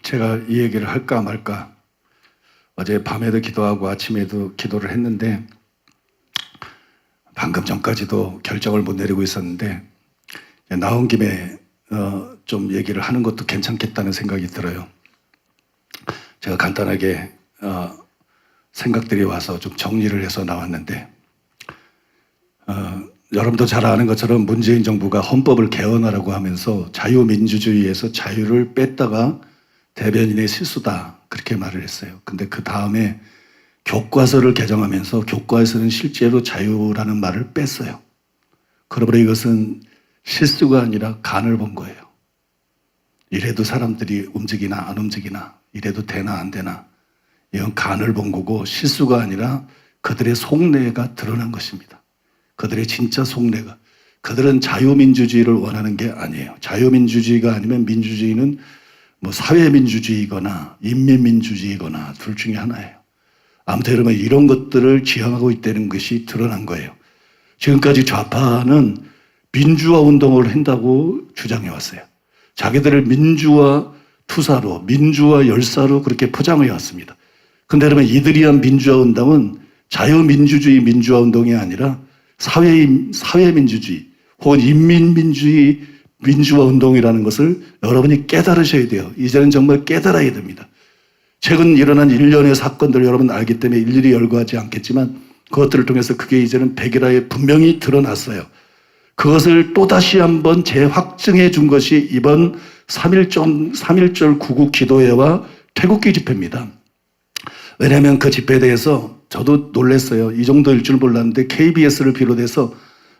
제가 이 얘기를 할까 말까 어제 밤에도 기도하고 아침에도 기도를 했는데 방금 전까지도 결정을 못 내리고 있었는데 나온 김에 좀 얘기를 하는 것도 괜찮겠다는 생각이 들어요. 제가 간단하게 생각들이 와서 좀 정리를 해서 나왔는데 여러분도 잘 아는 것처럼 문재인 정부가 헌법을 개헌하라고 하면서 자유민주주의에서 자유를 뺐다가 대변인의 실수다 그렇게 말을 했어요. 근데 그 다음에 교과서를 개정하면서 교과에서는 실제로 자유라는 말을 뺐어요. 그러므로 이것은 실수가 아니라 간을 본 거예요. 이래도 사람들이 움직이나 안 움직이나, 이래도 되나 안 되나, 이건 간을 본 거고 실수가 아니라 그들의 속내가 드러난 것입니다. 그들의 진짜 속내가. 그들은 자유민주주의를 원하는 게 아니에요. 자유민주주의가 아니면 민주주의는 뭐 사회민주주의거나 인민민주주의거나 둘 중에 하나예요. 아무튼 여러분 이런 것들을 지향하고 있다는 것이 드러난 거예요. 지금까지 좌파는 민주화 운동을 한다고 주장해 왔어요. 자기들을 민주화 투사로, 민주화 열사로 그렇게 포장해 왔습니다. 근데 여러분 이들이 한 민주화 운동은 자유민주주의 민주화 운동이 아니라 사회민주주의 혹은 인민민주주의 민주화 운동이라는 것을 여러분이 깨달으셔야 돼요. 이제는 정말 깨달아야 됩니다. 최근 일어난 일련의 사건들 여러분 알기 때문에 일일이 열거하지 않겠지만 그것들을 통해서 그게 이제는 백일화에 분명히 드러났어요. 그것을 또다시 한번 재확증해 준 것이 이번 3.1절 구국 기도회와 태극기 집회입니다. 왜냐하면 그 집회에 대해서 저도 놀랐어요. 이 정도일 줄 몰랐는데 KBS를 비롯해서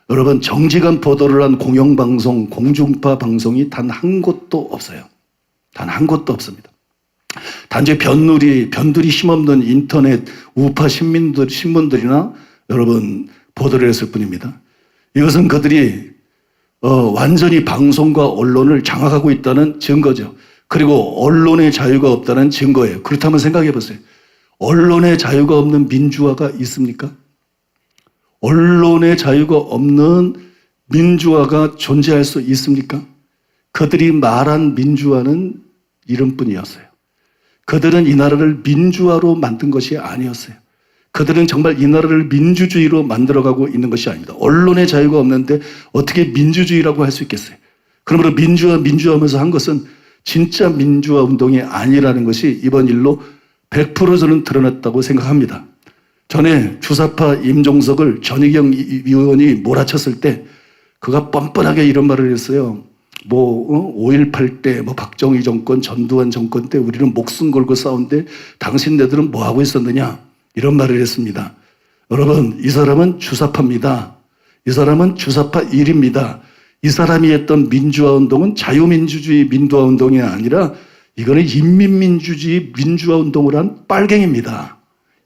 여러분 정직한 보도를 한 공영방송, 공중파 방송이 단 한 곳도 없어요. 단 한 곳도 없습니다. 단지 변두리 힘없는 인터넷 우파 신문들이나 여러분 보도를 했을 뿐입니다. 이것은 그들이 완전히 방송과 언론을 장악하고 있다는 증거죠. 그리고 언론의 자유가 없다는 증거예요. 그렇다면 생각해 보세요. 언론의 자유가 없는 민주화가 있습니까? 언론의 자유가 없는 민주화가 존재할 수 있습니까? 그들이 말한 민주화는 이름뿐이었어요. 그들은 이 나라를 민주화로 만든 것이 아니었어요. 그들은 정말 이 나라를 민주주의로 만들어가고 있는 것이 아닙니다. 언론의 자유가 없는데 어떻게 민주주의라고 할 수 있겠어요? 그러므로 민주화하면서 한 것은 진짜 민주화 운동이 아니라는 것이 이번 일로 100% 저는 드러났다고 생각합니다. 전에 주사파 임종석을 전희경 의원이 몰아쳤을 때 그가 뻔뻔하게 이런 말을 했어요. 5.18 때 박정희 정권, 전두환 정권 때 우리는 목숨 걸고 싸운데 당신네들은 뭐 하고 있었느냐? 이런 말을 했습니다. 여러분, 이 사람은 주사파입니다. 이 사람은 주사파 1입니다. 이 사람이 했던 민주화 운동은 자유민주주의 민주화 운동이 아니라 이거는 인민민주주의 민주화 운동을 한 빨갱입니다.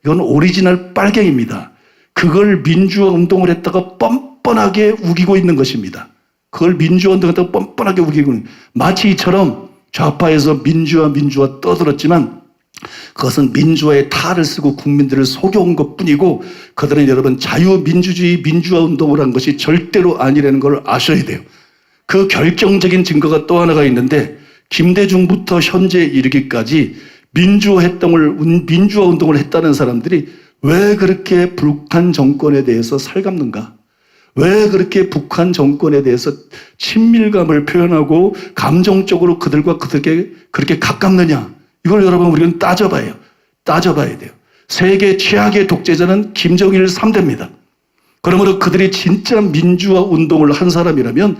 이건 오리지널 빨갱입니다. 그걸 민주화 운동을 했다가 뻔뻔하게 우기고 있는 것입니다. 그걸 민주화 운동을 했다가 뻔뻔하게 우기고 있는 마치 이처럼 좌파에서 민주화 떠들었지만 그것은 민주화의 탈을 쓰고 국민들을 속여온 것뿐이고 그들은 여러분 자유민주주의 민주화 운동을 한 것이 절대로 아니라는 걸 아셔야 돼요. 그 결정적인 증거가 또 하나가 있는데 김대중부터 현재에 이르기까지 민주화 운동을 했다는 사람들이 왜 그렇게 북한 정권에 대해서 살갑는가? 왜 그렇게 북한 정권에 대해서 친밀감을 표현하고 감정적으로 그들과 그렇게 가깝느냐? 이걸 여러분 우리는 따져봐야 돼요. 세계 최악의 독재자는 김정일 3대입니다. 그러므로 그들이 진짜 민주화 운동을 한 사람이라면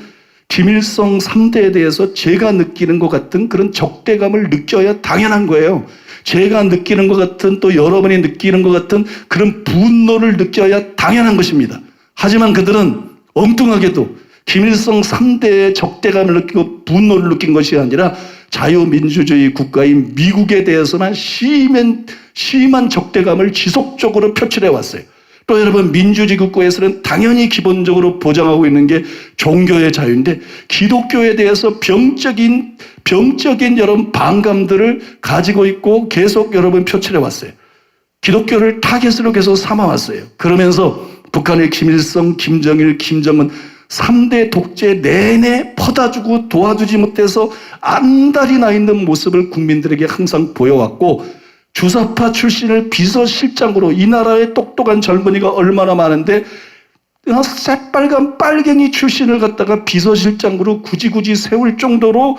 김일성 3대에 대해서 제가 느끼는 것 같은 그런 적대감을 느껴야 당연한 거예요. 제가 느끼는 것 같은 또 여러분이 느끼는 것 같은 그런 분노를 느껴야 당연한 것입니다. 하지만 그들은 엉뚱하게도 김일성 3대의 적대감을 느끼고 분노를 느낀 것이 아니라 자유민주주의 국가인 미국에 대해서만 심한 적대감을 지속적으로 표출해 왔어요. 또 여러분 민주주의 국가에서는 당연히 기본적으로 보장하고 있는 게 종교의 자유인데 기독교에 대해서 병적인 여러분 반감들을 가지고 있고 계속 여러분 표출해 왔어요. 기독교를 타겟으로 계속 삼아왔어요. 그러면서 북한의 김일성, 김정일, 김정은 3대 독재 내내 퍼다주고 도와주지 못해서 안달이 나 있는 모습을 국민들에게 항상 보여왔고, 주사파 출신을 비서실장으로, 이 나라의 똑똑한 젊은이가 얼마나 많은데 새빨간 빨갱이 출신을 갖다가 비서실장으로 굳이 세울 정도로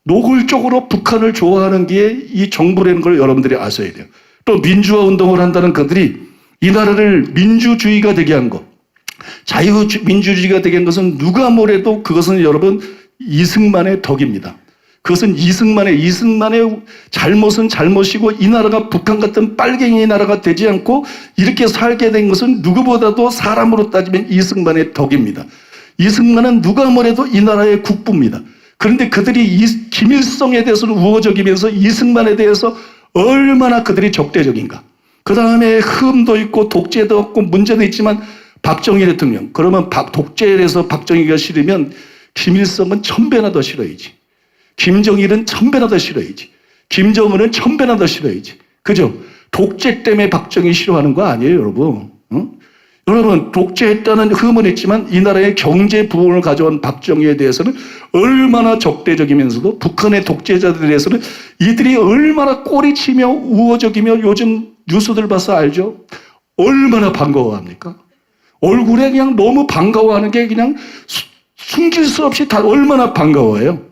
노골적으로 북한을 좋아하는 게 이 정부라는 걸 여러분들이 아셔야 돼요. 또 민주화 운동을 한다는 그들이 이 나라를 민주주의가 되게 한 것, 자유민주주의가 되게 한 것은 누가 뭐래도 그것은 여러분 이승만의 덕입니다. 그것은 이승만의 잘못은 잘못이고, 이 나라가 북한 같은 빨갱이 나라가 되지 않고 이렇게 살게 된 것은 누구보다도 사람으로 따지면 이승만의 덕입니다. 이승만은 누가 뭐래도 이 나라의 국부입니다. 그런데 그들이 김일성에 대해서는 우호적이면서 이승만에 대해서 얼마나 그들이 적대적인가. 그 다음에 흠도 있고 독재도 없고 문제도 있지만 박정희 대통령, 그러면 독재에 대해서 박정희가 싫으면 김일성은 1000배나 더 싫어야지. 김정일은 1000배나 더 싫어야지. 김정은은 1000배나 더 싫어야지. 그죠? 독재 때문에 박정희 싫어하는 거 아니에요, 여러분. 여러분, 독재했다는 흠은 있지만 이 나라의 경제 부흥을 가져온 박정희에 대해서는 얼마나 적대적이면서도, 북한의 독재자들에 대해서는 이들이 얼마나 꼬리치며 우호적이며, 요즘 뉴스들 봐서 알죠? 얼마나 반가워합니까? 얼굴에 그냥 너무 반가워하는 게 그냥 숨길 수 없이 다 얼마나 반가워해요.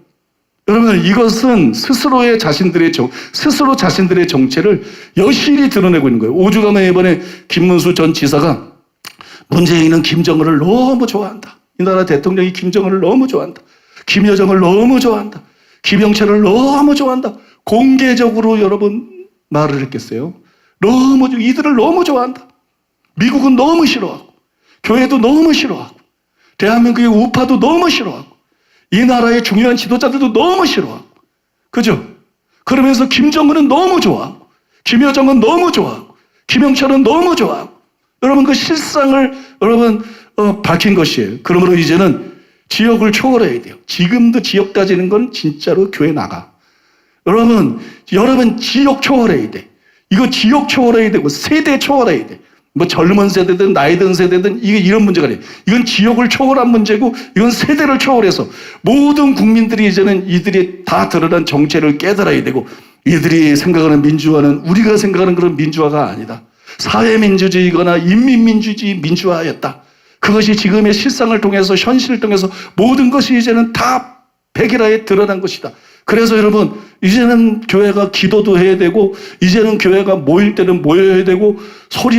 여러분, 이것은 스스로 자신들의 정체를 여실히 드러내고 있는 거예요. 오죽하면 이번에 김문수 전 지사가 문재인은 김정은을 너무 좋아한다. 이 나라 대통령이 김정은을 너무 좋아한다. 김여정을 너무 좋아한다. 김영철을 너무 좋아한다. 공개적으로 여러분 말을 했겠어요. 이들을 너무 좋아한다. 미국은 너무 싫어하고, 교회도 너무 싫어하고, 대한민국의 우파도 너무 싫어하고, 이 나라의 중요한 지도자들도 너무 싫어하고, 그죠? 그러면서 김정은은 너무 좋아하고, 김여정은 너무 좋아하고, 김영철은 너무 좋아하고, 여러분 그 실상을 밝힌 것이에요. 그러므로 이제는 지역을 초월해야 돼요. 지금도 지역 따지는 건 진짜로 교회 나가. 여러분 지역 초월해야 돼. 이거 지역 초월해야 되고 세대 초월해야 돼. 뭐 젊은 세대든 나이 든 세대든 이게 이런 문제가 아니에요. 이건 지역을 초월한 문제고, 이건 세대를 초월해서 모든 국민들이 이제는 이들이 다 드러난 정체를 깨달아야 되고, 이들이 생각하는 민주화는 우리가 생각하는 그런 민주화가 아니다. 사회민주주의거나 인민민주주의 민주화였다. 그것이 지금의 실상을 통해서, 현실을 통해서 모든 것이 이제는 다 백일화에 드러난 것이다. 그래서 여러분, 이제는 교회가 기도도 해야 되고, 이제는 교회가 모일 때는 모여야 되고, 소리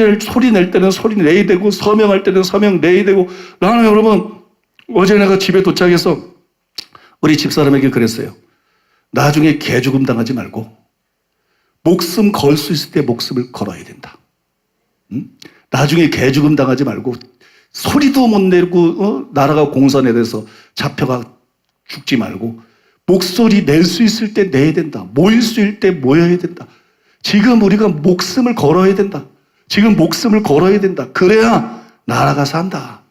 낼 때는 소리 내야 되고, 서명할 때는 서명 내야 되고. 나는 여러분, 어제 내가 집에 도착해서 우리 집사람에게 그랬어요. 나중에 개죽음 당하지 말고 목숨 걸 수 있을 때 목숨을 걸어야 된다. 나중에 개죽음 당하지 말고 소리도 못 내고 나라가 공산화돼서 잡혀가 죽지 말고 목소리 낼 수 있을 때 내야 된다. 모일 수 있을 때 모여야 된다. 지금 우리가 목숨을 걸어야 된다. 지금 목숨을 걸어야 된다. 그래야 나라가 산다.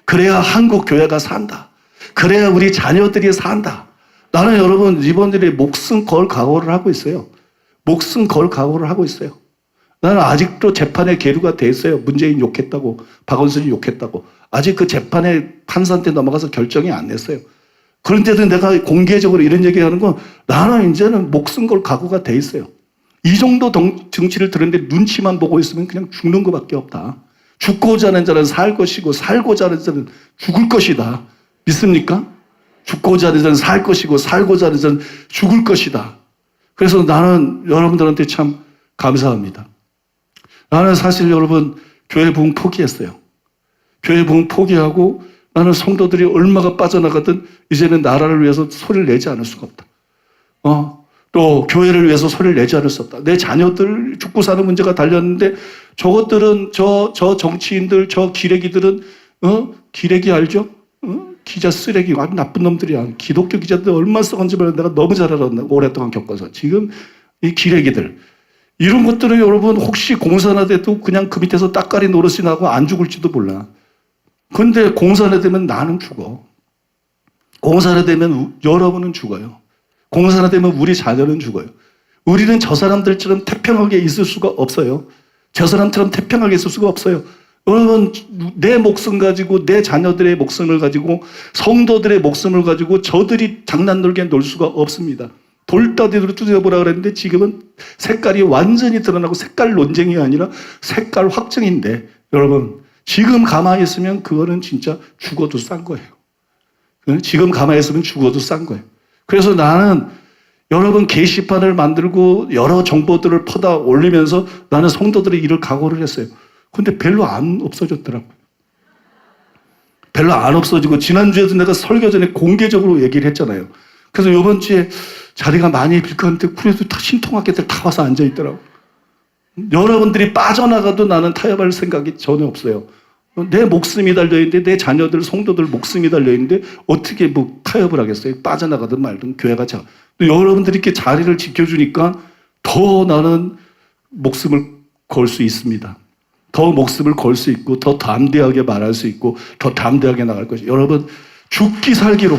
그래야 한국 교회가 산다. 그래야 우리 자녀들이 산다. 나는 여러분 이번들이 목숨 걸 각오를 하고 있어요. 목숨 걸 각오를 하고 있어요. 나는 아직도 재판에 계류가 돼 있어요. 문재인 욕했다고, 박원순이 욕했다고. 아직 그 재판에 판사한테 넘어가서 결정이 안 냈어요. 그런데도 내가 공개적으로 이런 얘기하는 건 나는 이제는 목숨 걸 각오가 돼 있어요. 이 정도 정치를 들었는데 눈치만 보고 있으면 그냥 죽는 것밖에 없다. 죽고자 하는 자는 살 것이고 살고자 하는 자는 죽을 것이다. 믿습니까? 죽고자 하는 자는 살 것이고 살고자 하는 자는 죽을 것이다. 그래서 나는 여러분들한테 참 감사합니다. 나는 사실 여러분 교회 부흥 포기했어요. 교회 부흥 포기하고 나는 성도들이 얼마가 빠져나가든 이제는 나라를 위해서 소리를 내지 않을 수가 없다. 또 교회를 위해서 소리를 내지 않을 수 없다. 내 자녀들 죽고 사는 문제가 달렸는데 저것들은 저 정치인들, 저 기레기들은 기레기 알죠? 기자 쓰레기, 아주 나쁜 놈들이야. 기독교 기자들 얼마나 썩은지 몰라. 내가 너무 잘 알았나 오랫동안 겪어서. 지금 이 기레기들 이런 것들은 여러분 혹시 공산화돼도 그냥 그 밑에서 따까리 노릇이 나고 안 죽을지도 몰라. 근데 공산화되면 나는 죽어. 공산화되면 여러분은 죽어요. 공산화되면 우리 자녀는 죽어요. 우리는 저 사람들처럼 태평하게 있을 수가 없어요. 저 사람처럼 태평하게 있을 수가 없어요. 여러분, 내 목숨 가지고, 내 자녀들의 목숨을 가지고, 성도들의 목숨을 가지고 저들이 장난 놀게 놀 수가 없습니다. 돌다리로 뚜져보라 그랬는데 지금은 색깔이 완전히 드러나고 색깔 논쟁이 아니라 색깔 확정인데, 여러분, 지금 가만히 있으면 그거는 진짜 죽어도 싼 거예요. 지금 가만히 있으면 죽어도 싼 거예요. 그래서 나는 여러분 게시판을 만들고 여러 정보들을 퍼다 올리면서 나는 성도들의 일을 각오를 했어요. 근데 별로 안 없어졌더라고요. 별로 안 없어지고, 지난주에도 내가 설교 전에 공개적으로 얘기를 했잖아요. 그래서 이번 주에 자리가 많이 빌 것 같은데 그래도 다 신통하게들 다 와서 앉아있더라고요. 여러분들이 빠져나가도 나는 타협할 생각이 전혀 없어요. 내 목숨이 달려있는데, 내 자녀들, 성도들 목숨이 달려있는데 어떻게 뭐 타협을 하겠어요? 빠져나가든 말든 교회가 자. 여러분들이 이렇게 자리를 지켜주니까 더 나는 목숨을 걸 수 있습니다. 더 목숨을 걸 수 있고, 더 담대하게 말할 수 있고, 더 담대하게 나갈 것이에요. 여러분, 죽기 살기로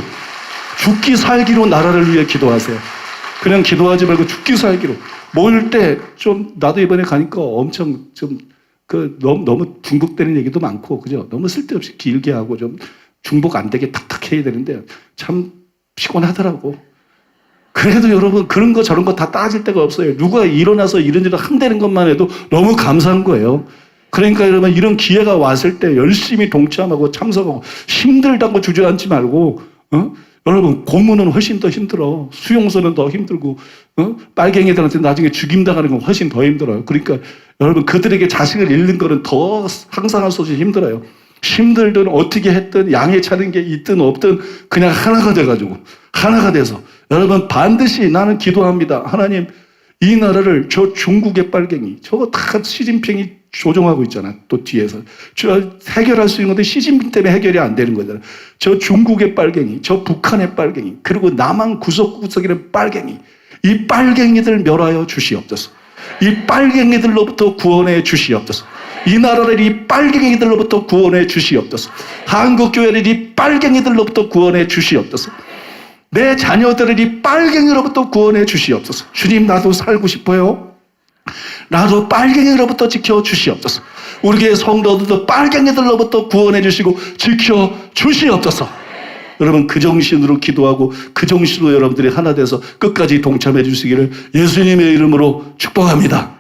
나라를 위해 기도하세요. 그냥 기도하지 말고 죽기 살기로. 모일 때 좀, 나도 이번에 가니까 엄청 좀, 너무 중복되는 얘기도 많고, 그죠? 너무 쓸데없이 길게 하고 좀 중복 안 되게 탁탁 해야 되는데 참 피곤하더라고. 그래도 여러분, 그런 거 저런 거 다 따질 데가 없어요. 누가 일어나서 이런 일을 한다는 것만 해도 너무 감사한 거예요. 그러니까 여러분, 이런 기회가 왔을 때 열심히 동참하고 참석하고, 힘들다고 주저앉지 말고, 여러분, 고문은 훨씬 더 힘들어. 수용소는 더 힘들고, 빨갱이들한테 나중에 죽임당하는 건 훨씬 더 힘들어요. 그러니까 여러분, 그들에게 자식을 잃는 거는 더 항상할 수 없이 힘들어요. 힘들든 어떻게 했든 양에 차는 게 있든 없든 그냥 하나가 돼가지고, 하나가 돼서 여러분, 반드시 나는 기도합니다. 하나님, 이 나라를 저 중국의 빨갱이, 저거 다 시진핑이 조종하고 있잖아. 또 뒤에서. 저 해결할 수 있는 건데 시진핑 때문에 해결이 안 되는 거잖아. 저 중국의 빨갱이, 저 북한의 빨갱이, 그리고 남한 구석구석이는 빨갱이. 이 빨갱이들 멸하여 주시옵소서. 이 빨갱이들로부터 구원해 주시옵소서. 이 나라를 이 빨갱이들로부터 구원해 주시옵소서. 한국교회를 이 빨갱이들로부터 구원해 주시옵소서. 내 자녀들을 이 빨갱이로부터 구원해 주시옵소서. 주님, 나도 살고 싶어요. 나도 빨갱이로부터 지켜 주시옵소서. 우리 교회 성도들도 빨갱이들로부터 구원해 주시고 지켜 주시옵소서. 여러분, 그 정신으로 기도하고 그 정신으로 여러분들이 하나 돼서 끝까지 동참해 주시기를 예수님의 이름으로 축복합니다.